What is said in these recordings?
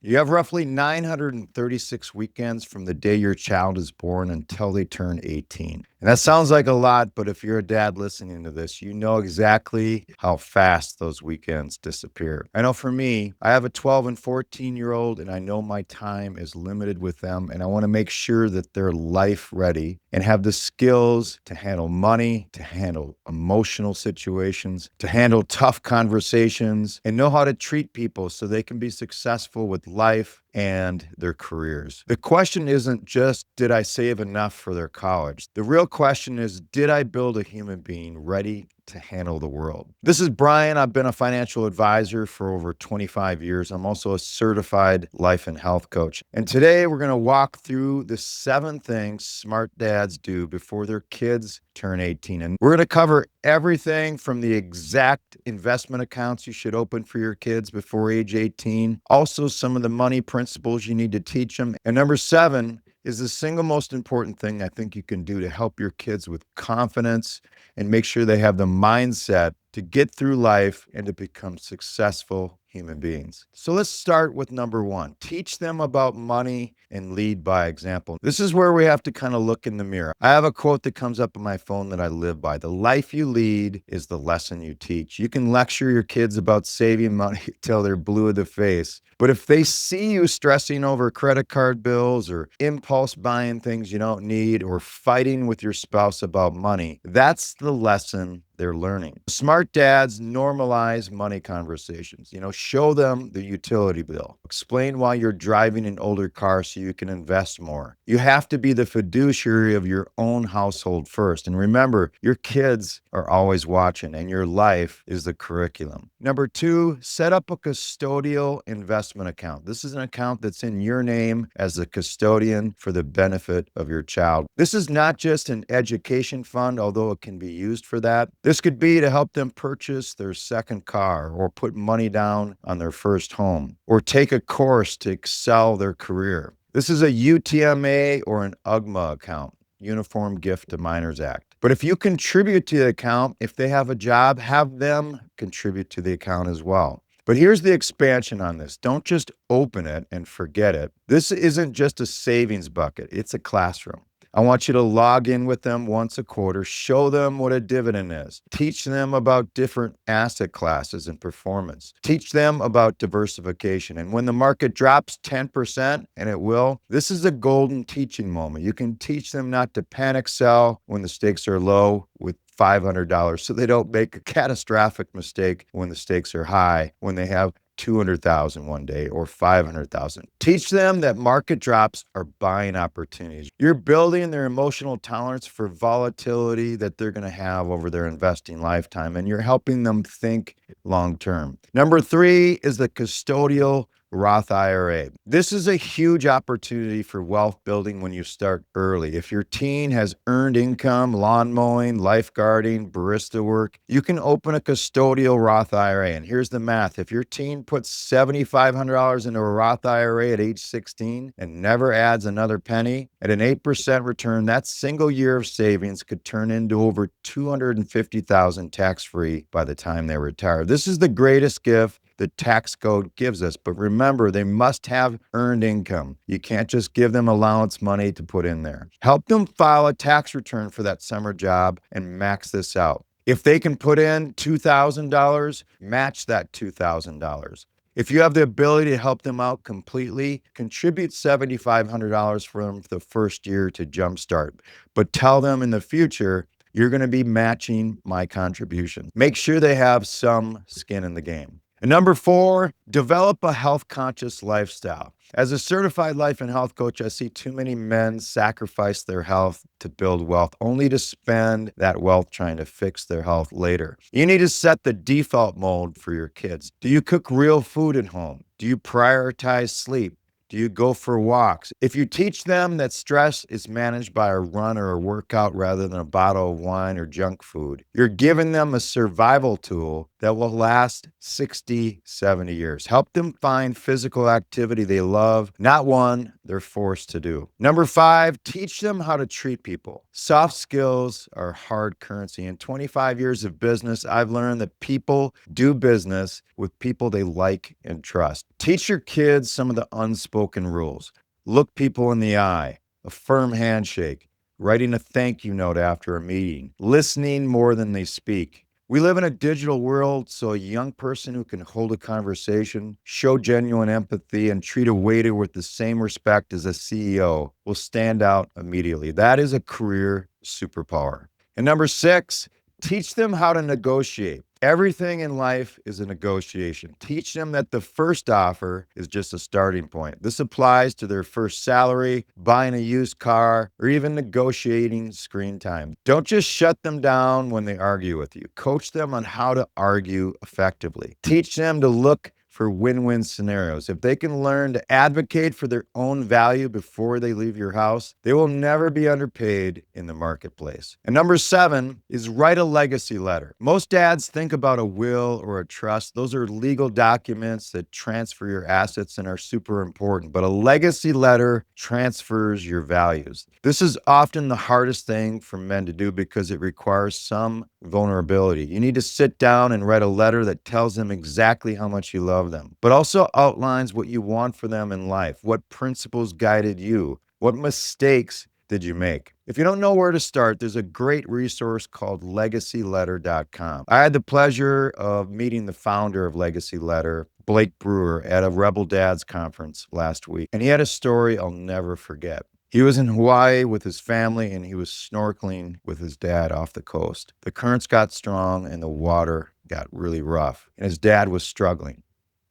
You have roughly 936 weekends from the day your child is born until they turn 18. And that sounds like a lot, but if you're a dad listening to this, you know exactly how fast those weekends disappear. I know for me, I have a 12 and 14-year-old, and I know my time is limited with them, and I want to make sure that they're life ready and have the skills to handle money, to handle emotional situations, to handle tough conversations, and know how to treat people so they can be successful with life and their careers. The question isn't just, did I save enough for their college? The real question is, did I build a human being ready to handle the world? This is Brian. I've been a financial advisor for over 25 years. I'm also a certified life and health coach. And today we're going to walk through the 7 things smart dads do before their kids turn 18. And we're going to cover everything from the exact investment accounts you should open for your kids before age 18, also some of the money principles you need to teach them. And number 7 is the single most important thing I think you can do to help your kids with confidence and make sure they have the mindset to get through life and to become successful human beings. So let's start with number 1. Teach them about money and lead by example. This is where we have to kind of look in the mirror. I have a quote that comes up on my phone that I live by. The life you lead is the lesson you teach. You can lecture your kids about saving money till they're blue in the face. But if they see you stressing over credit card bills or impulse buying things you don't need or fighting with your spouse about money, that's the lesson they're learning. Smart dads normalize money conversations. Show them the utility bill. Explain why you're driving an older car so you can invest more. You have to be the fiduciary of your own household first. And remember, your kids are always watching and your life is the curriculum. Number 2, set up a custodial investment account. This is an account that's in your name as the custodian for the benefit of your child. This is not just an education fund, although it can be used for that. This could be to help them purchase their second car or put money down on their first home or take a course to excel their career. This is a UTMA or an UGMA account, Uniform Gift to Minors Act. But if you contribute to the account, if they have a job, have them contribute to the account as well. But here's the expansion on this. Don't just open it and forget it. This isn't just a savings bucket. It's a classroom. I want you to log in with them once a quarter, show them what a dividend is, teach them about different asset classes and performance, teach them about diversification. And when the market drops 10%, and it will, this is a golden teaching moment. You can teach them not to panic sell when the stakes are low with $500 so they don't make a catastrophic mistake when the stakes are high, when they have 200,000 one day or 500,000. Teach them that market drops are buying opportunities. You're building their emotional tolerance for volatility that they're going to have over their investing lifetime, and you're helping them think long term. Number 3 is the Custodial Roth IRA. This is a huge opportunity for wealth building when you start early. If your teen has earned income, lawn mowing, lifeguarding, barista work, you can open a custodial Roth IRA. And here's the math. If your teen puts $7,500 into a Roth IRA at age 16 and never adds another penny, at an 8% return, that single year of savings could turn into over $250,000 tax-free by the time they retire. This is the greatest gift the tax code gives us. But remember, they must have earned income. You can't just give them allowance money to put in there. Help them file a tax return for that summer job and max this out. If they can put in $2,000, match that $2,000. If you have the ability to help them out completely, contribute $7,500 for them for the first year to jumpstart. But tell them in the future, you're going to be matching my contribution. Make sure they have some skin in the game. And number 4, develop a health-conscious lifestyle. As a certified life and health coach, I see too many men sacrifice their health to build wealth, only to spend that wealth trying to fix their health later. You need to set the default mode for your kids. Do you cook real food at home? Do you prioritize sleep? Do you go for walks? If you teach them that stress is managed by a run or a workout rather than a bottle of wine or junk food, you're giving them a survival tool that will last 60, 70 years. Help them find physical activity they love, not one they're forced to do. Number 5, teach them how to treat people. Soft skills are hard currency. In 25 years of business, I've learned that people do business with people they like and trust. Teach your kids some of the unspoken rules. Look people in the eye, a firm handshake, writing a thank you note after a meeting, listening more than they speak. We live in a digital world, so a young person who can hold a conversation, show genuine empathy, and treat a waiter with the same respect as a CEO will stand out immediately. That is a career superpower. And number 6, teach them how to negotiate. Everything in life is a negotiation. Teach them that the first offer is just a starting point. This applies to their first salary, buying a used car, or even negotiating screen time. Don't just shut them down when they argue with you. Coach them on how to argue effectively. Teach them to look for win-win scenarios. If they can learn to advocate for their own value before they leave your house, they will never be underpaid in the marketplace. And number 7 is write a legacy letter. Most dads think about a will or a trust. Those are legal documents that transfer your assets and are super important. But a legacy letter transfers your values. This is often the hardest thing for men to do because it requires some vulnerability. You need to sit down and write a letter that tells them exactly how much you love them, but also outlines what you want for them in life, what principles guided you, what mistakes did you make. If you don't know where to start, there's a great resource called legacyletter.com. I had the pleasure of meeting the founder of Legacy Letter, Blake Brewer, at a Rebel Dads conference last week, and he had a story I'll never forget. He was in Hawaii with his family, and he was snorkeling with his dad off the coast. The currents got strong and the water got really rough, and his dad was struggling.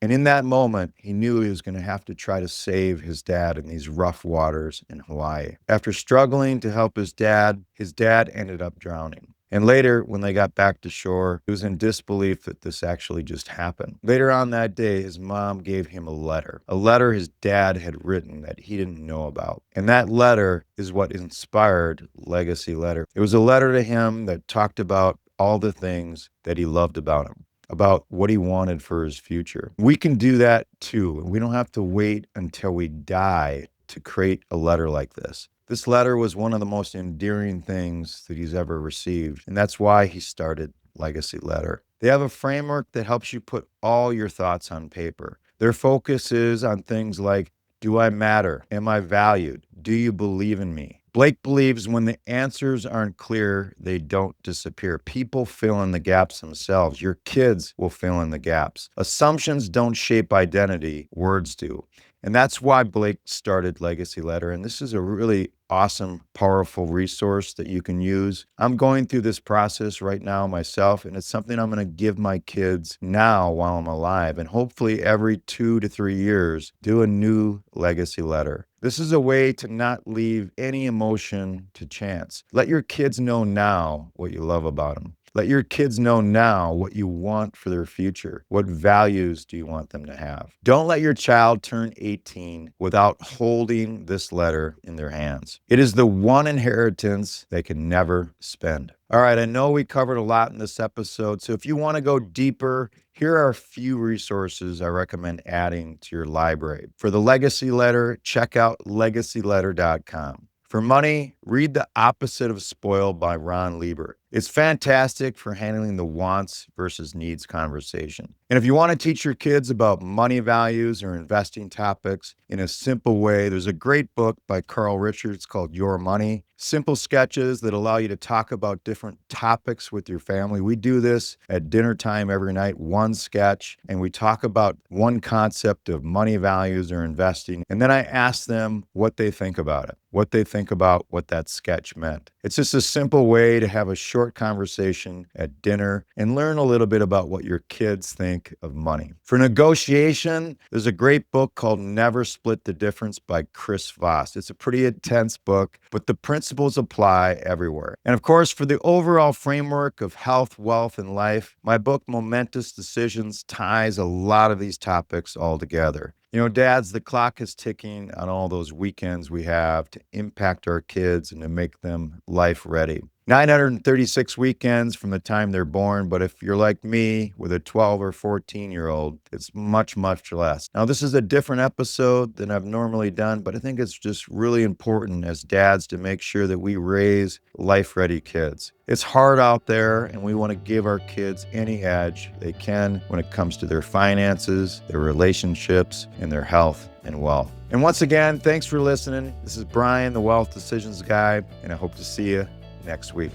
And in that moment, he knew he was going to have to try to save his dad in these rough waters in Hawaii. After struggling to help his dad ended up drowning. And later, when they got back to shore, he was in disbelief that this actually just happened. Later on that day, his mom gave him a letter his dad had written that he didn't know about. And that letter is what inspired Legacy Letter. It was a letter to him that talked about all the things that he loved about him, about what he wanted for his future. We can do that too. We don't have to wait until we die to create a letter like this. This letter was one of the most endearing things that he's ever received, and that's why he started Legacy Letter. They have a framework that helps you put all your thoughts on paper. Their focus is on things like, do I matter? Am I valued? Do you believe in me? Blake believes when the answers aren't clear, they don't disappear. People fill in the gaps themselves. Your kids will fill in the gaps. Assumptions don't shape identity, words do. And that's why Blake started Legacy Letter. And this is a really awesome, powerful resource that you can use. I'm going through this process right now myself, and it's something I'm going to give my kids now while I'm alive. And hopefully every 2 to 3 years, do a new Legacy Letter. This is a way to not leave any emotion to chance. Let your kids know now what you love about them. Let your kids know now what you want for their future. What values do you want them to have? Don't let your child turn 18 without holding this letter in their hands. It is the one inheritance they can never spend. All right, I know we covered a lot in this episode, so if you want to go deeper, here are a few resources I recommend adding to your library. For the Legacy Letter, check out legacyletter.com. For money, read The Opposite of Spoiled by Ron Lieber. It's fantastic for handling the wants versus needs conversation. And if you want to teach your kids about money values or investing topics in a simple way, there's a great book by Carl Richards called Your Money. Simple sketches that allow you to talk about different topics with your family. We do this at dinner time every night, one sketch, and we talk about one concept of money values or investing. And then I ask them what they think about it, what they think about what that sketch meant. It's just a simple way to have a short conversation at dinner and learn a little bit about what your kids think of money. For negotiation, there's a great book called Never Split the Difference by Chris Voss. It's a pretty intense book, but the principles apply everywhere. And of course, for the overall framework of health, wealth, and life, my book Momentous Decisions ties a lot of these topics all together. You know, dads, the clock is ticking on all those weekends we have to impact our kids and to make them life ready. 936 weekends from the time they're born. But if you're like me with a 12 or 14-year-old, it's much, much less. Now, this is a different episode than I've normally done, but I think it's just really important as dads to make sure that we raise life-ready kids. It's hard out there, and we want to give our kids any edge they can when it comes to their finances, their relationships, and their health and wealth. And once again, thanks for listening. This is Brian, the Wealth Decisions Guy, and I hope to see you next week.